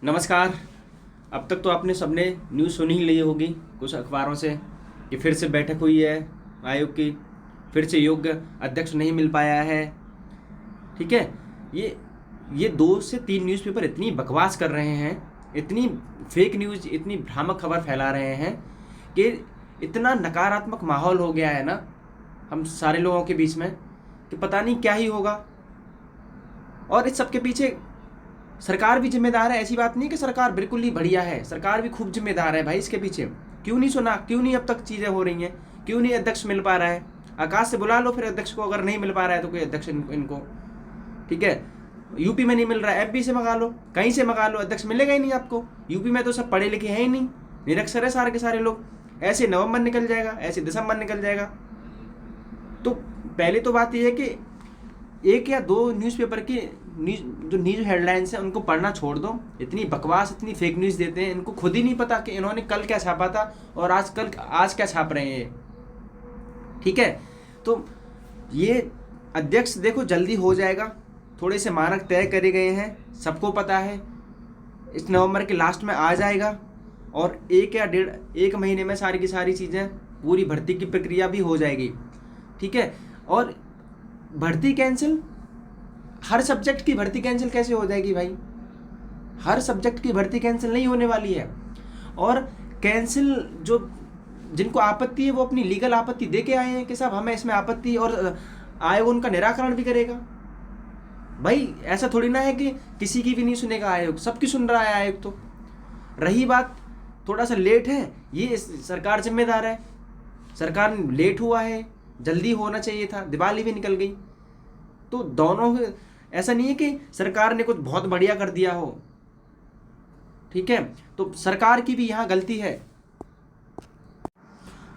नमस्कार। अब तक तो आपने सबने न्यूज़ सुनी ही ली होगी कुछ अखबारों से कि फिर से बैठक हुई है आयोग की, फिर से योग्य अध्यक्ष नहीं मिल पाया है। ठीक है, ये 2 से 3 न्यूज़पेपर इतनी बकवास कर रहे हैं, इतनी फेक न्यूज़, इतनी भ्रामक खबर फैला रहे हैं कि इतना नकारात्मक माहौल हो गया है ना हम सारे लोगों के बीच में कि पता नहीं क्या ही होगा। और इस सब के पीछे सरकार भी जिम्मेदार है। ऐसी बात नहीं कि सरकार बिल्कुल ही बढ़िया है, सरकार भी खूब जिम्मेदार है भाई इसके पीछे। क्यों नहीं सुना, क्यों नहीं अब तक चीज़ें हो रही हैं, क्यों नहीं अध्यक्ष मिल पा रहा है? आकाश से बुला लो फिर अध्यक्ष को, अगर नहीं मिल पा रहा है तो कोई अध्यक्ष इनको। ठीक है, यूपी में नहीं मिल रहा है, एमपी से मंगा लो, कहीं से मंगा लो, अध्यक्ष मिलेगा ही नहीं आपको। यूपी में तो सब पढ़े लिखे हैं ही नहीं, निरक्षर है सारे के सारे लोग। ऐसे नवंबर निकल जाएगा, ऐसे दिसंबर निकल जाएगा। तो पहले तो बात यह है कि 1 या 2 न्यूज़पेपर की जो न्यूज़ हेडलाइंस हैं उनको पढ़ना छोड़ दो। इतनी बकवास, इतनी फेक न्यूज़ देते हैं, इनको खुद ही नहीं पता कि इन्होंने कल क्या छापा था और आज क्या छाप रहे हैं। ठीक है, तो ये अध्यक्ष देखो जल्दी हो जाएगा, थोड़े से मानक तय करे गए हैं, सबको पता है। इस नवंबर के लास्ट में आ जाएगा और 1 महीने में सारी की सारी चीज़ें, पूरी भर्ती की प्रक्रिया भी हो जाएगी। ठीक है, और भर्ती कैंसिल, हर सब्जेक्ट की भर्ती कैंसिल कैसे हो जाएगी भाई? हर सब्जेक्ट की भर्ती कैंसिल नहीं होने वाली है। और कैंसिल जो जिनको आपत्ति है वो अपनी लीगल आपत्ति दे के आए हैं कि साहब हमें इसमें आपत्ति, और आयोग उनका निराकरण भी करेगा। भाई ऐसा थोड़ी ना है कि किसी की भी नहीं सुनेगा आयोग, सबकी सुन रहा है आयोग। तो रही बात थोड़ा सा लेट है, ये सरकार जिम्मेदार है। सरकार लेट हुआ है, जल्दी होना चाहिए था, दिवाली भी निकल गई। तो दोनों, ऐसा नहीं है कि सरकार ने कुछ बहुत बढ़िया कर दिया हो। ठीक है, तो सरकार की भी यहाँ गलती है।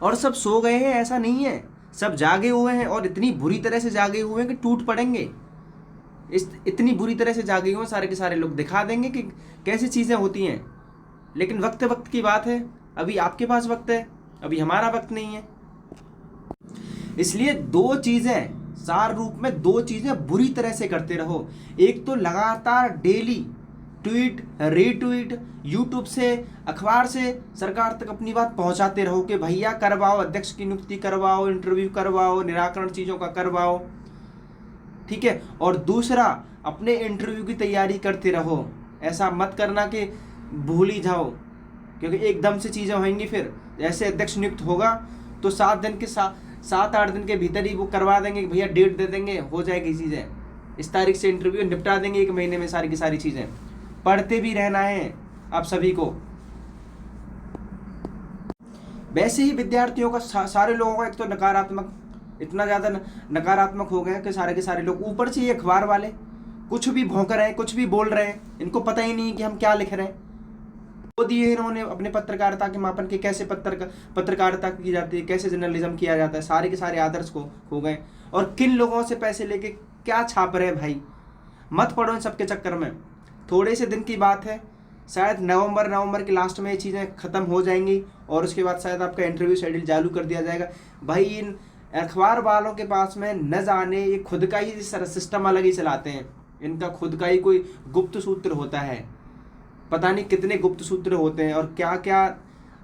और सब सो गए हैं ऐसा नहीं है, सब जागे हुए हैं, और इतनी बुरी तरह से जागे हुए हैं कि टूट पड़ेंगे। इतनी बुरी तरह से जागे हुए हैं, सारे के सारे लोग दिखा देंगे कि कैसी चीज़ें होती हैं। लेकिन वक्त की बात है, अभी आपके पास वक्त है, अभी हमारा वक्त नहीं है। इसलिए 2 चीज़ें, सार रूप में 2 चीज़ें बुरी तरह से करते रहो। एक तो लगातार डेली ट्वीट, रीट्वीट, यूट्यूब से, अखबार से सरकार तक अपनी बात पहुंचाते रहो कि भैया करवाओ, अध्यक्ष की नियुक्ति करवाओ, इंटरव्यू करवाओ, निराकरण चीज़ों का करवाओ। ठीक है, और दूसरा, अपने इंटरव्यू की तैयारी करते रहो। ऐसा मत करना कि भूल ही जाओ, क्योंकि एकदम से चीज़ें होंगी। फिर जैसे अध्यक्ष नियुक्त होगा तो 7-8 दिन के भीतर ही वो करवा देंगे कि भैया डेट दे देंगे, हो जाएगी चीज़ें, इस तारीख से इंटरव्यू, निपटा देंगे 1 महीने में सारी की सारी चीज़ें। पढ़ते भी रहना है आप सभी को। वैसे ही विद्यार्थियों का, सारे लोगों का एक तो नकारात्मक, इतना ज़्यादा नकारात्मक हो गए कि सारे के सारे लोग, ऊपर से ये अखबार वाले कुछ भी भौंक रहे हैं, कुछ भी बोल रहे हैं, इनको पता ही नहीं कि हम क्या लिख रहे हैं। वो दिए इन्होंने अपने पत्रकारिता के मापन के, कैसे पत्रकारिता की जाती है, कैसे जर्नलिज्म किया जाता है, सारे के सारे आदर्श को खो गए। और किन लोगों से पैसे लेके क्या छाप रहे हैं भाई? मत पढ़ो इन सबके चक्कर में। थोड़े से दिन की बात है, शायद नवंबर के लास्ट में ये चीज़ें ख़त्म हो जाएंगी और उसके बाद शायद आपका इंटरव्यू शेड्यूल चालू कर दिया जाएगा। भाई इन अखबार वालों के पास में न जाने, ये खुद का ही सिस्टम अलग ही चलाते हैं। इनका खुद का ही कोई गुप्त सूत्र होता है, पता नहीं कितने गुप्त सूत्र होते हैं और क्या क्या,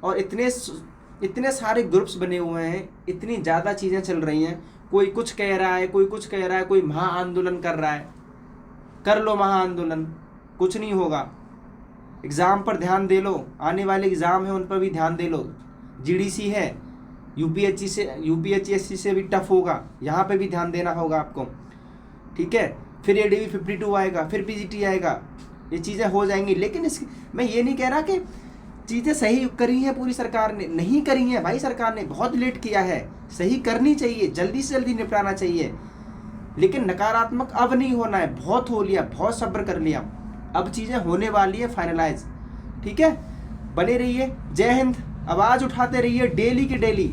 और इतने सारे ग्रुप्स बने हुए हैं, इतनी ज़्यादा चीज़ें चल रही हैं। कोई कुछ कह रहा है, कोई कुछ कह रहा है, कोई महाआंदोलन कर रहा है। कर लो महाआंदोलन, कुछ नहीं होगा। एग्ज़ाम पर ध्यान दे लो, आने वाले एग्ज़ाम है उन पर भी ध्यान दे लो। जीडीसी है, यूपीएससी से भी टफ होगा, यहाँ पे भी ध्यान देना होगा आपको। ठीक है, फिर एडीवी 52 आएगा, फिर पीजीटी आएगा, ये चीज़ें हो जाएंगी। लेकिन मैं ये नहीं कह रहा कि चीज़ें सही करी हैं पूरी सरकार ने, नहीं करी हैं भाई। सरकार ने बहुत लेट किया है, सही करनी चाहिए, जल्दी से जल्दी निपटाना चाहिए। लेकिन नकारात्मक अब नहीं होना है, बहुत हो लिया, बहुत सब्र कर लिया, अब चीज़ें होने वाली है फाइनलाइज। ठीक है, बने रहिए। जय हिंद। आवाज़ उठाते रहिए डेली के डेली।